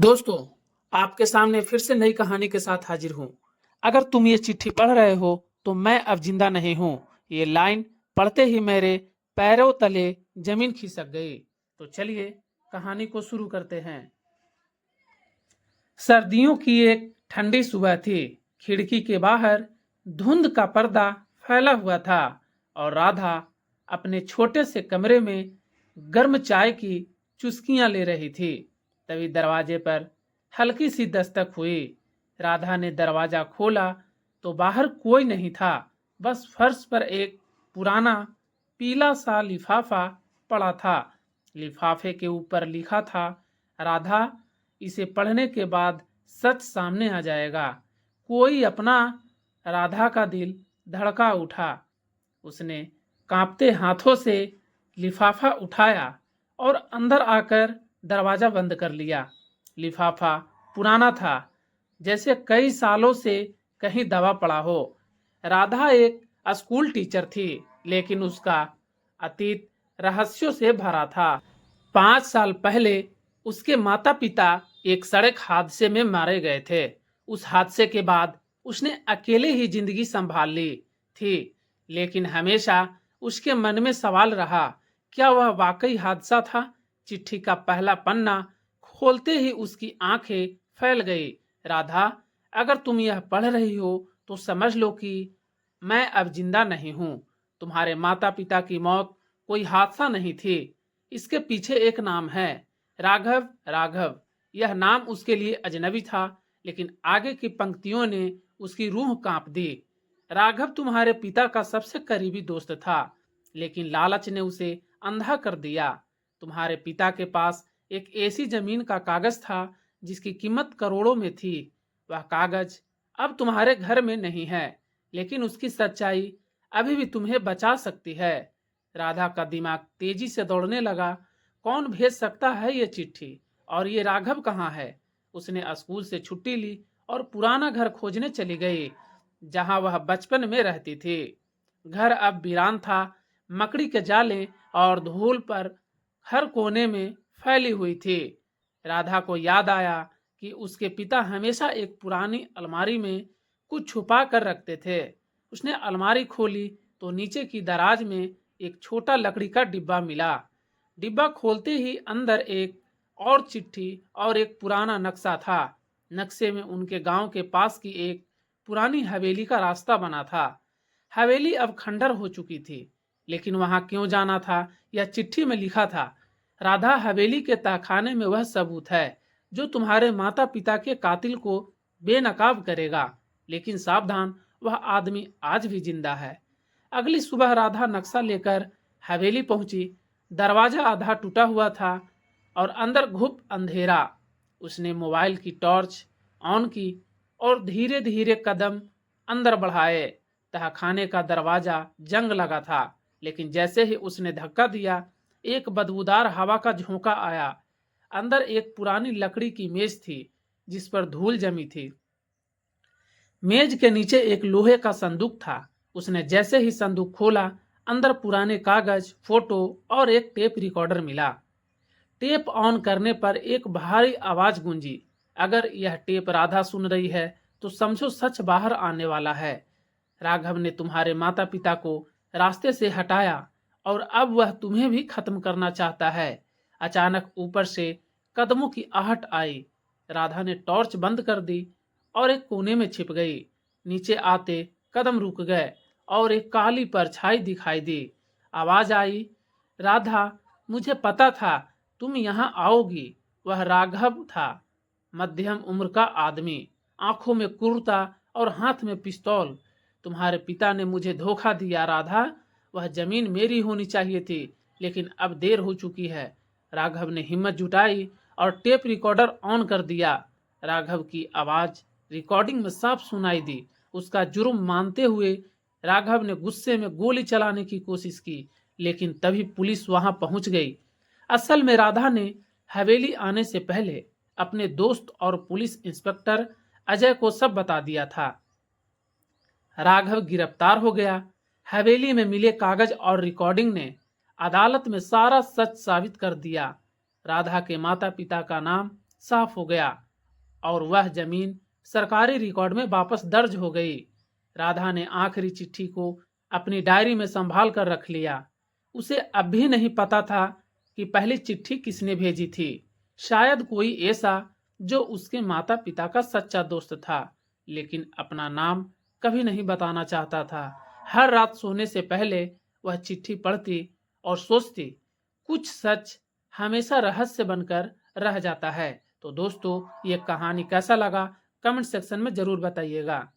दोस्तों, आपके सामने फिर से नई कहानी के साथ हाजिर हूँ। अगर तुम ये चिट्ठी पढ़ रहे हो तो मैं अब जिंदा नहीं हूँ। ये लाइन पढ़ते ही मेरे पैरों तले जमीन खिसक गई। तो चलिए कहानी को शुरू करते हैं। सर्दियों की एक ठंडी सुबह थी। खिड़की के बाहर धुंध का पर्दा फैला हुआ था और राधा अपने छोटे से कमरे में गर्म चाय की चुस्कियां ले रही थी। तभी दरवाजे पर हल्की सी दस्तक हुई। राधा ने दरवाजा खोला तो बाहर कोई नहीं था। बस फर्श पर एक पुराना पीला सा लिफाफा पड़ा था। लिफाफे के ऊपर लिखा था, राधा, इसे पढ़ने के बाद सच सामने आ जाएगा। कोई अपना। राधा का दिल धड़का उठा। उसने कांपते हाथों से लिफाफा उठाया और अंदर आकर दरवाजा बंद कर लिया। लिफाफा पुराना था, जैसे कई सालों से कहीं दबा पड़ा हो। राधा एक स्कूल टीचर थी, लेकिन उसका अतीत रहस्यों से भरा था। 5 साल पहले उसके माता पिता एक सड़क हादसे में मारे गए थे। उस हादसे के बाद उसने अकेले ही जिंदगी संभाल ली थी, लेकिन हमेशा उसके मन में सवाल रहा, क्या वह वाकई हादसा था? चिट्ठी का पहला पन्ना खोलते ही उसकी आंखें फैल गई। राधा, अगर तुम यह पढ़ रही हो तो समझ लो कि मैं अब जिंदा नहीं हूँ। तुम्हारे माता पिता की मौत कोई हादसा नहीं थी। इसके पीछे एक नाम है, राघव। राघव, यह नाम उसके लिए अजनबी था, लेकिन आगे की पंक्तियों ने उसकी रूह कांप दी। राघव तुम्हारे पिता का सबसे करीबी दोस्त था, लेकिन लालच ने उसे अंधा कर दिया। तुम्हारे पिता के पास एक ऐसी जमीन का कागज था जिसकी कीमत करोड़ों में थी। वह कागज अब तुम्हारे घर में नहीं है, लेकिन उसकी सच्चाई अभी भी तुम्हें बचा सकती है। राधा का दिमाग तेजी से दौड़ने लगा। कौन भेज सकता है ये चिट्ठी? और ये राघव कहाँ है? उसने स्कूल से छुट्टी ली और पुराना घर खोजने चली गई, जहां वह बचपन में रहती थी। घर अब वीरान था। मकड़ी के जाले और धूल पर हर कोने में फैली हुई थी। राधा को याद आया कि उसके पिता हमेशा एक पुरानी अलमारी में कुछ छुपा कर रखते थे। उसने अलमारी खोली तो नीचे की दराज में एक छोटा लकड़ी का डिब्बा मिला। डिब्बा खोलते ही अंदर एक और चिट्ठी और एक पुराना नक्शा था। नक्शे में उनके गांव के पास की एक पुरानी हवेली का रास्ता बना था। हवेली अब खंडर हो चुकी थी, लेकिन वहां क्यों जाना था, यह चिट्ठी में लिखा था। राधा, हवेली के तहखाने में वह सबूत है जो तुम्हारे माता पिता के कातिल को बेनकाब करेगा। लेकिन सावधान, वह आदमी आज भी जिंदा है। अगली सुबह राधा नक्शा लेकर हवेली पहुंची। दरवाजा आधा टूटा हुआ था और अंदर घुप अंधेरा। उसने मोबाइल की टॉर्च ऑन की और धीरे धीरे कदम अंदर बढ़ाए। तहखाने का दरवाजा जंग लगा था, लेकिन जैसे ही उसने धक्का दिया, एक बदबूदार हवा का झोंका आया। अंदर एक पुरानी लकड़ी की मेज थी, जिस पर धूल जमी थी। मेज के नीचे एक लोहे का संदूक था। उसने जैसे ही संदूक खोला, अंदर पुराने कागज, फोटो और एक टेप रिकॉर्डर मिला। टेप ऑन करने पर एक भारी आवाज गूंजी। अगर यह टेप राधा सुन रही है तो समझो सच बाहर आने वाला है। राघव ने तुम्हारे माता पिता को रास्ते से हटाया और अब वह तुम्हें भी खत्म करना चाहता है। अचानक ऊपर से कदमों की आहट आई। राधा ने टॉर्च बंद कर दी और एक कोने में छिप गई। नीचे आते कदम रुक गए और एक काली परछाई दिखाई दी। आवाज आई, राधा, मुझे पता था तुम यहाँ आओगी। वह राघव था, मध्यम उम्र का आदमी, आंखों में क्रूरता और हाथ में पिस्तौल। तुम्हारे पिता ने मुझे धोखा दिया राधा। वह जमीन मेरी होनी चाहिए थी, लेकिन अब देर हो चुकी है। राघव ने हिम्मत जुटाई और टेप रिकॉर्डर ऑन कर दिया। राघव की आवाज रिकॉर्डिंग में साफ सुनाई दी। उसका जुर्म मानते हुए राघव ने गुस्से में गोली चलाने की कोशिश की, लेकिन तभी पुलिस वहां पहुंच गई। असल में राधा ने हवेली आने से पहले अपने दोस्त और पुलिस इंस्पेक्टर अजय को सब बता दिया था। राघव गिरफ्तार हो गया। हवेली में मिले कागज और रिकॉर्डिंग ने अदालत में सारा सच साबित कर दिया। राधा के माता पिता का नाम साफ हो गया और वह जमीन सरकारी रिकॉर्ड में वापस दर्ज हो गई। राधा ने आखिरी चिट्ठी को अपनी डायरी में संभाल कर रख लिया। उसे अब भी नहीं पता था कि पहली चिट्ठी किसने भेजी थी। शायद कोई ऐसा जो उसके माता पिता का सच्चा दोस्त था, लेकिन अपना नाम कभी नहीं बताना चाहता था। हर रात सोने से पहले वह चिट्ठी पढ़ती और सोचती, कुछ सच हमेशा रहस्य बनकर रह जाता है। तो दोस्तों, ये कहानी कैसा लगा कमेंट सेक्शन में जरूर बताइएगा।